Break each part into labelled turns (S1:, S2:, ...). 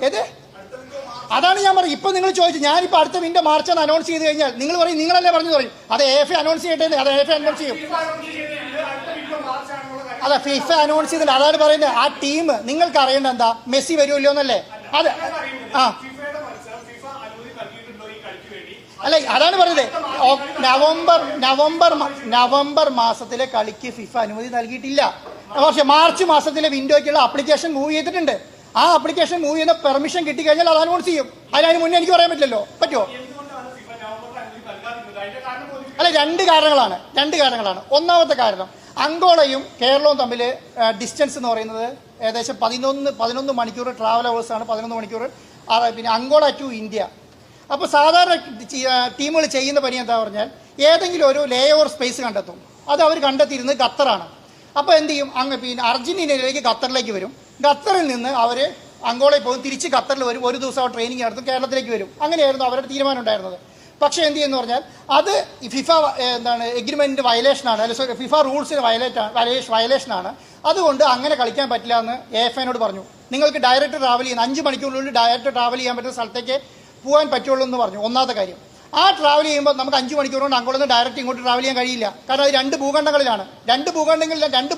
S1: ഏത് അതാണ് ഞാൻ പറയും. ഇപ്പൊ നിങ്ങൾ ചോദിച്ചു ഞാനിപ്പോ അടുത്ത വിൻഡോ മാർച്ച് എന്ന് അനൗൺസ് ചെയ്ത് കഴിഞ്ഞാൽ നിങ്ങൾ പറയും നിങ്ങളല്ലേ പറഞ്ഞു പറയും അത് AFA അനൗൺസ് ചെയ്യട്ടെ, അത് AFA അനൗൺസ് ചെയ്യും. അതെ, ഫിഫ അനൗൺസ് ചെയ്തില്ല. അതാണ് പറയുന്നത്. ആ ടീം നിങ്ങൾക്ക് അറിയേണ്ട എന്താ, മെസ്സി വരുമല്ലോ എന്നല്ലേ? അതെ, അല്ല അതാണ് പറയുന്നത്. നവംബർ മാസത്തിലെ കളിക്ക് ഫിഫ അനുമതി നൽകിയിട്ടില്ല. പക്ഷെ മാർച്ച് മാസത്തിലെ വിൻഡോയ്ക്കുള്ള ആപ്ലിക്കേഷൻ മൂവ് ചെയ്തിട്ടുണ്ട്. ആ ആപ്ലിക്കേഷൻ മൂവ് ചെയ്യുന്ന പെർമിഷൻ കിട്ടിക്കഴിഞ്ഞാൽ അത് അനൗൺസ് ചെയ്യും. അതിന് മുന്നേ എനിക്ക് പറയാൻ പറ്റില്ലല്ലോ. പറ്റുമോ? അല്ല, രണ്ട് കാരണങ്ങളാണ്. ഒന്നാമത്തെ കാരണം, അങ്കോളയും കേരളവും തമ്മിൽ ഡിസ്റ്റൻസ് എന്ന് പറയുന്നത് ഏകദേശം 11 മണിക്കൂർ ട്രാവൽ അവേഴ്സാണ്. 11 മണിക്കൂർ. പിന്നെ അങ്കോള ടു ഇന്ത്യ. അപ്പോൾ സാധാരണ ടീമുകൾ ചെയ്യുന്ന പണി എന്താ പറഞ്ഞാൽ ഏതെങ്കിലും ഒരു ലേ ഓവർ സ്പേസ് കണ്ടെത്തും. അത് അവർ കണ്ടെത്തിയിരുന്നത് ഖത്തറാണ്. അപ്പോൾ എന്ത് ചെയ്യും, പിന്നെ അർജന്റീനയിലേക്ക് ഖത്തറിലേക്ക് വരും. ഖത്തറിൽ നിന്ന് അവർ അങ്കോളയിൽ പോകും, തിരിച്ച് ഖത്തറിൽ വരും, ഒരു ദിവസം അവർ ട്രെയിനിങ് നടത്തും, കേരളത്തിലേക്ക് വരും. അങ്ങനെയായിരുന്നു അവരുടെ തീരുമാനം ഉണ്ടായിരുന്നത്. പക്ഷേ എന്ത് ചെയ്യുന്നു പറഞ്ഞാൽ അത് ഫിഫ എഗ്രിമെന്റ് വയലേഷനാണ്, അല്ല ഫിഫ റൂൾസിന് വയലേഷനാണ്. അതുകൊണ്ട് അങ്ങനെ കളിക്കാൻ പറ്റില്ല എന്ന് AFA പറഞ്ഞു. നിങ്ങൾക്ക് ഡയറക്റ്റ് ട്രാവൽ ചെയ്യുന്ന 5 മണിക്കൂറിനുള്ളിൽ ഡയറക്റ്റ് ട്രാവൽ ചെയ്യാൻ പറ്റുന്ന സ്ഥലത്തേക്ക് പോകാൻ പറ്റുള്ളൂ എന്ന് പറഞ്ഞു. ഒന്നാമത്തെ കാര്യം. ആ ട്രാവൽ ചെയ്യുമ്പോൾ നമുക്ക് 5 മണിക്കൂർ കൊണ്ട് അങ്ങോട്ട് നിന്ന് ഡയറക്റ്റ് ഇങ്ങോട്ട് ട്രാവൽ ചെയ്യാൻ കഴിയില്ല. കാരണം അത് 2 ഭൂഖണ്ഡങ്ങളിലാണ്. 2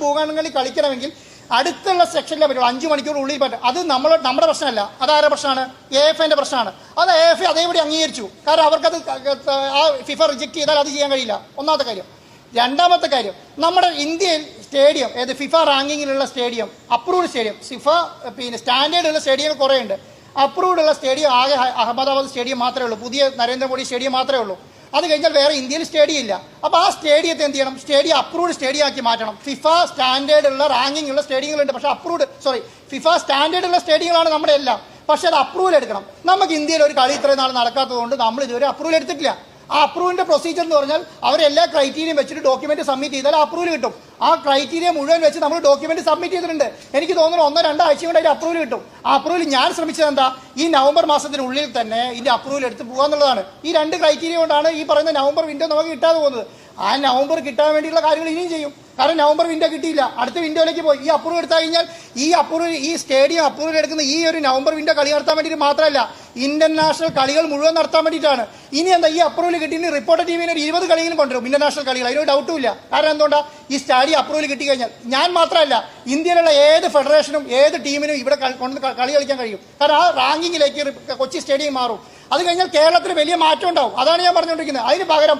S1: ഭൂഖണ്ഡങ്ങളിൽ കളിക്കണമെങ്കിൽ അടുത്തുള്ള സെക്ഷനിലേ പറ്റുള്ളൂ. 5 മണിക്കൂറിനുള്ളിൽ പറ്റും. അത് നമ്മുടെ പ്രശ്നമല്ല, അതാരുടെ പ്രശ്നമാണ്? AFAന്റെ പ്രശ്നമാണ്. അത് AFA അതേപടി അംഗീകരിച്ചു. കാരണം അവർക്കത് ആ ഫിഫ റിജക്ട് ചെയ്താൽ അത് ചെയ്യാൻ കഴിയില്ല. ഒന്നാമത്തെ കാര്യം. രണ്ടാമത്തെ കാര്യം, നമ്മുടെ ഇന്ത്യയിൽ സ്റ്റേഡിയം, ഫിഫ റാങ്കിങ്ങിലുള്ള സ്റ്റേഡിയം, അപ്രൂവ്ഡ് സ്റ്റേഡിയം, ഫിഫ പിന്നെ സ്റ്റാൻഡേർഡ് ഉള്ള സ്റ്റേഡിയം കുറേ ഉണ്ട്. അപ്രൂവ്ഡ് ഉള്ള സ്റ്റേഡിയം ആകെ അഹമ്മദാബാദ് സ്റ്റേഡിയം മാത്രമേ ഉള്ളൂ. പുതിയ നരേന്ദ്രമോദി സ്റ്റേഡിയം മാത്രമേ ഉള്ളൂ. അത് കഴിഞ്ഞാൽ വേറെ ഇന്ത്യയിൽ സ്റ്റേഡിയം ഇല്ല. അപ്പോൾ ആ സ്റ്റേഡിയത്തെ എന്ത് ചെയ്യണം? സ്റ്റേഡിയം അപ്രൂവ്ഡ് സ്റ്റേഡിയം ആക്കി മാറ്റണം. ഫിഫ സ്റ്റാൻഡേർഡ് ഉള്ള റാങ്കിങ് ഉള്ള സ്റ്റേഡിയങ്ങളുണ്ട്. പക്ഷേ ഫിഫ സ്റ്റാൻഡേർഡ് ഉള്ള സ്റ്റേഡിയങ്ങളാണ് നമ്മുടെ എല്ലാം. പക്ഷേ അത് അപ്രൂവൽ എടുക്കണം. നമുക്ക് ഇന്ത്യയിൽ ഒരു കളി ഇത്രയും നാൾ നടക്കാത്തതുകൊണ്ട് നമ്മൾ ഇതുവരെ അപ്രൂവൽ എടുത്തിട്ടില്ല. ആ അപ്രൂവലിന്റെ പ്രൊസീജിയർ എന്ന് പറഞ്ഞാൽ അവരെല്ലാ ക്രൈറ്റീരിയയും വെച്ചിട്ട് ഡോക്യുമെന്റ് സബ്മിറ്റ് ചെയ്താൽ അപ്രൂവൽ കിട്ടും. ആ ക്രൈറ്റീരിയ മുഴുവൻ വെച്ച് നമ്മൾ ഡോക്യുമെന്റ് സബ്മിറ്റ് ചെയ്തിട്ടുണ്ട്. എനിക്ക് തോന്നുന്നു 1-2 ആഴ്ച കൊണ്ട് അതിന്റെ അപ്രൂവൽ കിട്ടും. ആ അപ്രൂവൽ ഞാൻ ശ്രമിച്ചത് എന്താ, ഈ നവംബർ മാസത്തിനുള്ളിൽ തന്നെ ഇതിന്റെ അപ്രൂവൽ എടുത്ത് പോകാന്നുള്ളതാണ്. ഈ 2 ക്രൈറ്റീരിയ കൊണ്ടാണ് ഈ പറയുന്ന നവംബർ വിൻഡോ നമുക്ക് കിട്ടാതെ പോകുന്നത്. ആ നവംബർ കിട്ടാൻ വേണ്ടിയുള്ള കാര്യങ്ങൾ ഇനിയും ചെയ്യും. കാരണം നവംബർ വിൻഡോ കിട്ടിയില്ല, അടുത്ത വിൻഡോയിലേക്ക് പോയി. ഈ അപ്രൂവൽ എടുത്തു കഴിഞ്ഞാൽ ഈ സ്റ്റേഡിയം അപ്രൂവൽ എടുക്കുന്ന ഈ ഒരു നവംബർ വിൻഡോ കളി നടത്താൻ വേണ്ടിയിട്ട് മാത്രമല്ല, ഇന്റർനാഷണൽ കളികൾ മുഴുവൻ നടത്താൻ വേണ്ടിയിട്ടാണ്. ഇനി എന്താ, ഈ അപ്രൂവൽ കിട്ടിയിട്ട് റിപ്പോർട്ടർ ടീമിന് ഒരു 20 കളികളും കൊണ്ടുവരും, ഇന്റർനാഷണൽ കളികൾ. അതിനൊരു ഡൗട്ടും ഇല്ല. കാരണം എന്തുകൊണ്ടാ, ഈ സ്റ്റേഡിയം അപ്രൂവൽ കിട്ടിക്കഴിഞ്ഞാൽ ഞാൻ മാത്രമല്ല, ഇന്ത്യയിലുള്ള ഏത് ഫെഡറേഷനും ഏത് ടീമിനും ഇവിടെ കളി കളിക്കാൻ കഴിയും. കാരണം ആ റാങ്കിങ്ങിലേക്ക് കൊച്ചി സ്റ്റേഡിയം മാറും. അത് കഴിഞ്ഞാൽ കേരളത്തിന് വലിയ മാറ്റം ഉണ്ടാവും. അതാണ് ഞാൻ പറഞ്ഞുകൊണ്ടിരിക്കുന്നത്. അതിന് പകരം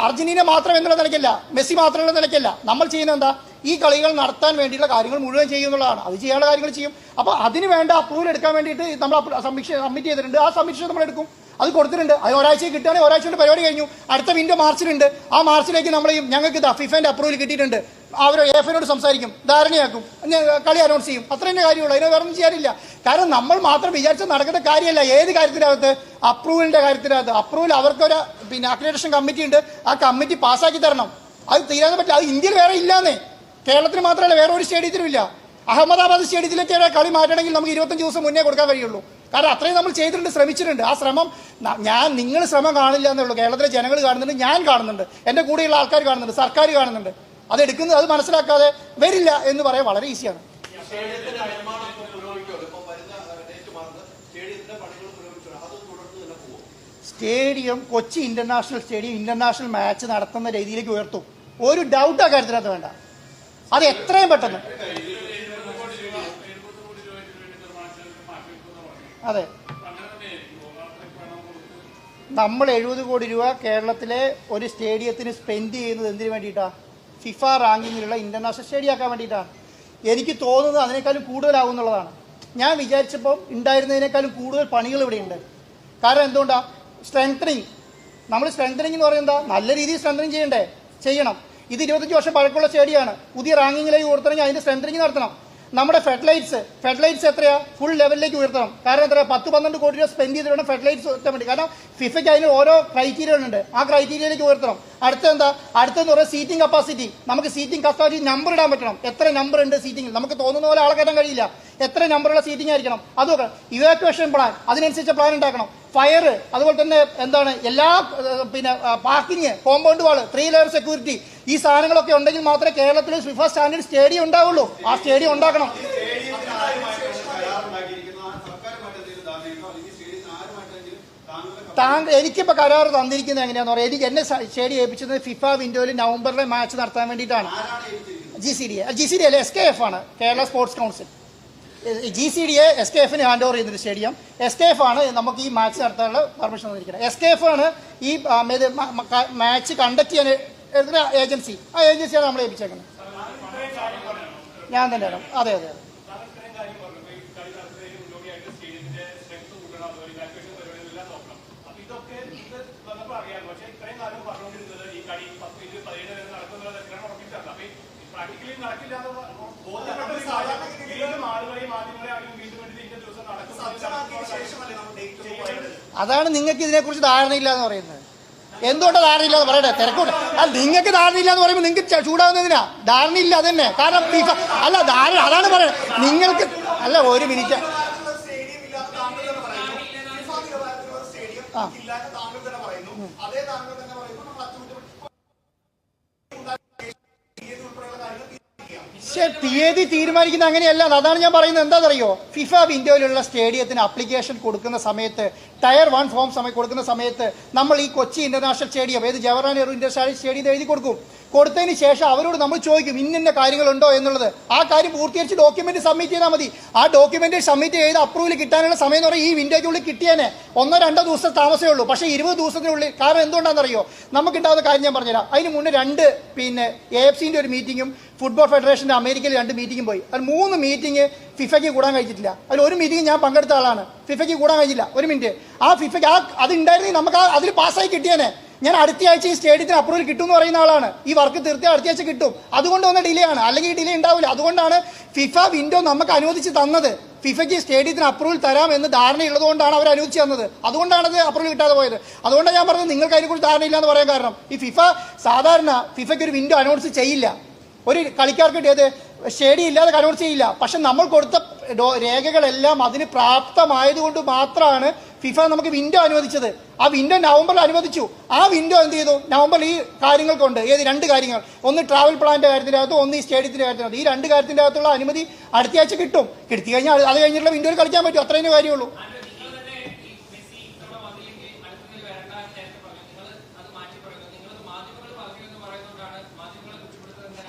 S1: അർജന്റീന മാത്രം എന്നുള്ള നിലയ്ക്കല്ല, മെസ്സി മാത്രമുള്ള നിലയ്ക്കല്ല. നമ്മൾ ചെയ്യുന്നത് എന്താ, ഈ കളികൾ നടത്താൻ വേണ്ടിയുള്ള കാര്യങ്ങൾ മുഴുവൻ ചെയ്യുന്നുള്ളതാണ്. അത് ചെയ്യാനുള്ള കാര്യങ്ങൾ ചെയ്യും. അപ്പോൾ അതിന് വേണ്ട അപ്രൂവൽ എടുക്കാൻ വേണ്ടിയിട്ട് നമ്മൾ സബ്മിറ്റ് ചെയ്തിട്ടുണ്ട്. ആ സബ്മിഷൻ നമ്മൾ എടുക്കും. അത് കൊടുത്തിട്ടുണ്ട്. അത് ഒരാഴ്ച കിട്ടുകയാണെങ്കിൽ ഒരാഴ്ച കൊണ്ട് പരിപാടി കഴിഞ്ഞു. അടുത്ത വിൻഡോ മാർച്ചിലുണ്ട്. ആ മാർച്ചിലേക്ക് നമ്മൾ ഞങ്ങൾക്ക് ഫിഫന്റെ അപ്രൂവൽ കിട്ടിയിട്ടുണ്ട്. അവർ AFAനോട് സംസാരിക്കും, ധാരണയാക്കും, കളി അനൗൺസ് ചെയ്യും. അത്ര തന്നെ കാര്യമുള്ളൂ. അതിനെ വേറെ ഒന്നും ചെയ്യാനില്ല. കാരണം നമ്മൾ മാത്രം വിചാരിച്ചാൽ നടക്കുന്ന കാര്യമല്ല. ഏത് കാര്യത്തിനകത്ത്, അപ്രൂവലിന്റെ കാര്യത്തിനകത്ത് അപ്രൂവൽ അവർക്കൊരു അക്രഡിറ്റേഷൻ കമ്മിറ്റി ഉണ്ട്. ആ കമ്മിറ്റി പാസ്സാക്കി തരണം. അത് തീരാൻ പറ്റില്ല. അത് ഇന്ത്യയിൽ വേറെ ഇല്ലാന്നേ. കേരളത്തിന് മാത്രമല്ല, വേറെ ഒരു സ്റ്റേഡിയത്തിലും ഇല്ല. അഹമ്മദാബാദ് സ്റ്റേഡിയത്തിലേക്ക് കളി മാറ്റണമെങ്കിൽ നമുക്ക് 25 ദിവസം മുന്നേ കൊടുക്കാൻ കഴിയുള്ളൂ. കാരണം അത്രയും നമ്മൾ ചെയ്തിട്ടുണ്ട്, ശ്രമിച്ചിട്ടുണ്ട്. ആ ശ്രമം നിങ്ങൾ ശ്രമം കാണില്ല എന്നേ ഉള്ളൂ. കേരളത്തിലെ ജനങ്ങൾ കാണുന്നുണ്ട്, ഞാൻ കാണുന്നുണ്ട്, എൻ്റെ കൂടെയുള്ള ആൾക്കാർ കാണുന്നുണ്ട്, സർക്കാർ കാണുന്നുണ്ട്. അതെടുക്കുന്നത്, അത് മനസ്സിലാക്കാതെ വരില്ല എന്ന് പറയാൻ വളരെ ഈസിയാണ്. Stadium Kochi international stadium international match നടത്തുന്ന രീതിയിലേക്ക് ഉയർത്തും. ഒരു ഡൗട്ട് ആ കാര്യത്തിനകത്ത് വേണ്ട. അത് എത്രയും പെട്ടെന്ന്. അതെ, നമ്മൾ 70 കോടി രൂപ കേരളത്തിലെ ഒരു സ്റ്റേഡിയത്തിന് സ്പെൻഡ് ചെയ്യുന്നത് എന്തിനു വേണ്ടിയിട്ടാണ്? ഫിഫ റാങ്കിങ്ങിലുള്ള ഇന്റർനാഷണൽ സ്റ്റേഡിയം ആക്കാൻ വേണ്ടിയിട്ടാണ്. എനിക്ക് തോന്നുന്നത് അതിനേക്കാളും കൂടുതലാവും എന്നുള്ളതാണ്. ഞാൻ വിചാരിച്ചപ്പോൾ ഉണ്ടായിരുന്നതിനേക്കാളും കൂടുതൽ പണികൾ ഇവിടെയുണ്ട്. കാരണം എന്തുകൊണ്ടാണ്? സ്ട്രെങ്തനിങ്. നമ്മൾ സ്ട്രെങ്തനിങ് എന്ന് പറയുന്നത് നല്ല രീതിയിൽ സ്ട്രെങ്തനിങ് ചെയ്യണം. ഇത് 25 വർഷം പഴക്കമുള്ള സ്റ്റേഡിയമാണ്. പുതിയ റാങ്കിങ്ങിലേക്ക് ഉയർത്തണമെങ്കിൽ അതിന്റെ സ്ട്രെങ്തനിങ് നടത്തണം. നമ്മുടെ ഫെഡ്ലൈറ്റ്സ് എത്രയാ? ഫുൾ ലെവലിലേക്ക് ഉയർത്തണം. കാരണം എത്രയാ? 10-12 കോടി രൂപ സ്പെൻഡ് ചെയ്തിട്ട് ഫെഡ്ലൈറ്റ്സ് ഉയർത്താൻ വേണ്ടി. കാരണം ഫിഫയ്ക്ക് അതിന് ഓരോ ക്രൈറ്റീരിയകളുണ്ട്. ആ ക്രൈറ്റീരിയയിലേക്ക് ഉയർത്തണം. അടുത്തെന്ന് പറയുന്നത് സീറ്റിംഗ് കപ്പാസിറ്റി. നമുക്ക് സീറ്റിംഗ് കപ്പാസിറ്റി നമ്പർ ഇടാൻ പറ്റണം. എത്ര നമ്പർ ഉണ്ട് സീറ്റിംഗ്? നമുക്ക് തോന്നുന്ന പോലെ ആളെ കയറ്റാൻ കഴിയില്ല. എത്ര നമ്പറുള്ള സീറ്റിംഗ് ആയിരിക്കണം അത് നോക്കണം. ഇവാക്യുവേഷൻ പ്ലാൻ, അതിനനുസരിച്ച് പ്ലാൻ ഉണ്ടാക്കണം. ഫയർ, അതുപോലെ തന്നെ എല്ലാ പാർക്കിങ്, കോമ്പൗണ്ട് വാള്, 3 ലെയർ സെക്യൂരിറ്റി, ഈ സാധനങ്ങളൊക്കെ ഉണ്ടെങ്കിൽ മാത്രമേ കേരളത്തിൽ ഫിഫ സ്റ്റാൻഡേർഡ് സ്റ്റേഡിയം ഉണ്ടാവുള്ളൂ. ആ സ്റ്റേഡിയം ഉണ്ടാക്കണം. എനിക്കിപ്പോൾ കരാർ തന്നിരിക്കുന്നത് എങ്ങനെയാണെന്ന് പറയാം. എനിക്ക് എന്നെ സ്റ്റേഡിയം ഏൽപ്പിച്ചത് ഫിഫ വിൻഡോയിൽ നവംബറിലെ മാച്ച് നടത്താൻ വേണ്ടിയിട്ടാണ്. GCD അല്ല, SKF ആണ്, കേരള സ്പോർട്സ് കൗൺസിൽ. GCDയെ SKFന് ഹാൻഡ് ഓവർ ചെയ്തിട്ട് സ്റ്റേഡിയം. SKF ആണ് നമുക്ക് ഈ മാച്ച് നടത്താനുള്ള പെർമിഷൻ തന്നിരിക്കുന്നത്. SKF ആണ് ഈ മാച്ച് കണ്ടക്ട് ചെയ്യാൻ എടുക്കുന്ന ഏജൻസി. ആ ഏജൻസിയാണ് നമ്മളെ ഏൽപ്പിച്ചേക്കുന്നത്. ഞാൻ തന്നെയാണ്. അതെ അതെ. അതാണ് നിങ്ങൾക്ക് ഇതിനെക്കുറിച്ച് ധാരണയില്ല എന്ന് പറയുന്നത്. എന്തുകൊണ്ടാണ് ധാരണയില്ല എന്ന് പറയട്ടെ, തിരക്കൂട്ട്. അല്ല, നിങ്ങൾക്ക് ധാരണയില്ല എന്ന് പറയുമ്പോൾ നിങ്ങൾക്ക് ചൂടാവുന്നതിനാ ധാരണയില്ല. അതന്നെ കാരണം ഫിഫ അല്ല ധാരണ. അതാണ് പറയുന്നത് നിങ്ങൾക്ക്. അല്ല, ഒരു മിനിറ്റ്. ആ തീയതി തീരുമാനിക്കുന്നത് അങ്ങനെയല്ല. അതാണ് ഞാൻ പറയുന്നത്. എന്താണെന്നറിയോ, ഫിഫ വിൻഡോയിലുള്ള സ്റ്റേഡിയത്തിന് അപ്ലിക്കേഷൻ കൊടുക്കുന്ന സമയത്ത്, ടയർ 1 ഫോം കൊടുക്കുന്ന സമയത്ത് നമ്മൾ ഈ Kochi international stadium, Jawaharlal Nehru international stadium എഴുതി കൊടുക്കും. കൊടുത്തതിന് ശേഷം അവരോട് നമ്മൾ ചോദിക്കും ഇന്ന കാര്യങ്ങളുണ്ടോ എന്നുള്ളത്. ആ കാര്യം പൂർത്തീകരിച്ച് ഡോക്യുമെന്റ് സബ്മിറ്റ് ചെയ്താൽ മതി. ആ ഡോക്യുമെന്റ് സബ്മിറ്റ് ചെയ്ത് അപ്രൂവൽ കിട്ടാനുള്ള സമയം എന്ന് പറയുന്നത് ഈ വിൻഡോയ്ക്കുള്ളിൽ കിട്ടിയേനെ 1-2 ദിവസം താമസമേ ഉള്ളൂ. പക്ഷേ 20 ദിവസത്തിനുള്ളിൽ. കാരണം എന്തുകൊണ്ടാണെന്നറിയോ, നമുക്കുണ്ടാകുന്ന കാര്യം ഞാൻ പറഞ്ഞുതരാം. അതിന് മുന്നേ 2 AFCന്റെ ഒരു മീറ്റിങ്ങും ഫുട്ബോൾ ഫെഡറേഷന്റെ അമേരിക്കയിൽ 2 മീറ്റിംഗും പോയി. അതിൽ 3 മീറ്റിംഗ് ഫിഫയ്ക്ക് കൂടാൻ കഴിച്ചിട്ടില്ല. അതിൽ ഒരു മീറ്റിംഗ് ഞാൻ പങ്കെടുത്ത ആളാണ്. ഫിഫയ്ക്ക് കൂടാൻ കഴിച്ചില്ല. ഒരു മിനിറ്റ്. ആ ഫിഫയ്ക്ക് അത് ഉണ്ടായിരുന്നെങ്കിൽ നമുക്ക് അതിൽ പാസ്സായി കിട്ടിയേനെ. ഞാൻ അടുത്ത ആഴ്ച ഈ സ്റ്റേഡിയത്തിന് അപ്രൂവൽ കിട്ടും എന്ന് പറയുന്ന ആളാണ്. ഈ വർക്ക് തീർത്തിയാൽ അടുത്ത ആഴ്ച കിട്ടും. അതുകൊണ്ട് വന്ന ഡിലേ ആണ്. അല്ലെങ്കിൽ ഈ ഡിലേ ഉണ്ടാവില്ല. അതുകൊണ്ടാണ് ഫിഫ വിൻഡോ നമുക്ക് അനുവദിച്ച് തന്നത്. ഫിഫയ്ക്ക് സ്റ്റേഡിയത്തിന് അപ്രൂവൽ തരാം എന്ന് ധാരണയുള്ളതുകൊണ്ടാണ് അവർ അനുവദിച്ച് തന്നത്. അതുകൊണ്ടാണ് അത് അപ്രൂവൽ കിട്ടാതെ പോയത്. അതുകൊണ്ടാണ് ഞാൻ പറഞ്ഞത് നിങ്ങൾക്ക് അതിനെക്കുറിച്ച് ധാരണയില്ല എന്ന് പറയാൻ കാരണം. ഈ ഫിഫ സാധാരണ ഫിഫയ്ക്ക് ഒരു വിൻഡോ അനൗൺസ് ചെയ്യില്ല. ഒരു കളിക്കാർക്ക് ഏത് സ്റ്റേഡിയം ഇല്ലാതെ അനൗൺസ് ചെയ്യില്ല. പക്ഷെ നമ്മൾ കൊടുത്ത രേഖകളെല്ലാം അതിന് പ്രാപ്തമായതുകൊണ്ട് മാത്രമാണ് ഫിഫ നമുക്ക് വിൻഡോ അനുവദിച്ചത്. ആ വിൻഡോ നവംബറിൽ അനുവദിച്ചു. ആ വിൻഡോ എന്ത് ചെയ്തു, നവംബറിൽ ഈ കാര്യങ്ങൾക്കുണ്ട്. 2 കാര്യങ്ങൾ. ഒന്ന് ട്രാവൽ പ്ലാന്റെ കാര്യത്തിൻ്റെ അകത്തും, ഒന്ന് ഈ സ്റ്റേഡിയത്തിന്റെ കാര്യത്തിനകത്ത്. ഈ 2 കാര്യത്തിൻ്റെ അകത്തുള്ള അനുമതി അടുത്ത ആഴ്ച കിട്ടും. കിട്ടി കഴിഞ്ഞാൽ അത് കഴിഞ്ഞിട്ടുള്ള വിൻഡോയിൽ കളിക്കാൻ പറ്റും. അത്രയും കാര്യമുള്ളൂ.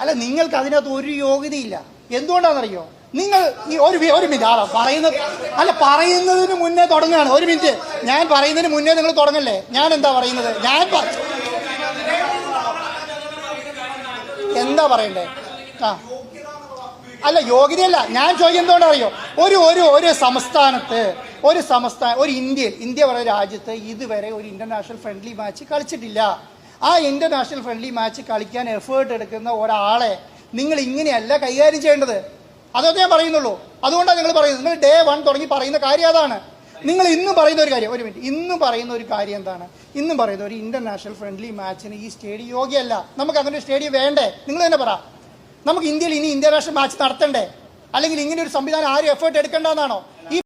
S1: അല്ല, നിങ്ങൾക്ക് അതിനകത്ത് ഒരു യോഗ്യതയില്ല. എന്തുകൊണ്ടാണെന്നറിയോ, നിങ്ങൾ ഈ ഒരു മിനിറ്റ് പറയുന്നത് അല്ല, പറയുന്നതിന് മുന്നേ തുടങ്ങുകയാണ്. ഒരു മിനിറ്റ്. ഞാൻ പറയുന്നതിന് മുന്നേ നിങ്ങൾ തുടങ്ങല്ലേ. ഞാൻ എന്താ പറയുന്നത്, എന്താ പറയണ്ടേ? അല്ല, യോഗ്യതയല്ല ഞാൻ ചോദിക്കുന്നത്. എന്തുകൊണ്ടറിയോ, ഒരു സംസ്ഥാനത്ത് ഒരു ഇന്ത്യ പറയുന്ന രാജ്യത്ത് ഇതുവരെ ഒരു ഇന്റർനാഷണൽ ഫ്രണ്ട്ലി മാച്ച് കളിച്ചിട്ടില്ല. ആ ഇന്റർനാഷണൽ ഫ്രണ്ട്ലി മാച്ച് കളിക്കാൻ എഫേർട്ട് എടുക്കുന്ന ഒരാളെ നിങ്ങൾ ഇങ്ങനെയല്ല കൈകാര്യം ചെയ്യേണ്ടത്. അതൊക്കെ ഞാൻ പറയുന്നുള്ളൂ. അതുകൊണ്ടാണ് നിങ്ങൾ പറയുന്നത്. നിങ്ങൾ ഡേ 1 തുടങ്ങി പറയുന്ന കാര്യം അതാണ്. നിങ്ങൾ ഇന്നും പറയുന്ന ഒരു കാര്യം, ഒരു മിനിറ്റ്, ഇന്നും പറയുന്ന ഒരു കാര്യം എന്താണ്? ഇന്നും പറയുന്ന ഒരു ഇന്റർനാഷണൽ ഫ്രണ്ട്ലി മാച്ചിന് ഈ സ്റ്റേഡിയം യോഗ്യമല്ല. നമുക്ക് അങ്ങനെ ഒരു സ്റ്റേഡിയം വേണ്ടേ? നിങ്ങൾ തന്നെ പറ. നമുക്ക് ഇന്ത്യയിൽ ഇനി ഇന്റർനാഷണൽ മാച്ച് നടത്തണ്ടേ? അല്ലെങ്കിൽ ഇങ്ങനെ ഒരു സംവിധാനം ആരും എഫേർട്ട് എടുക്കേണ്ടതെന്നാണോ?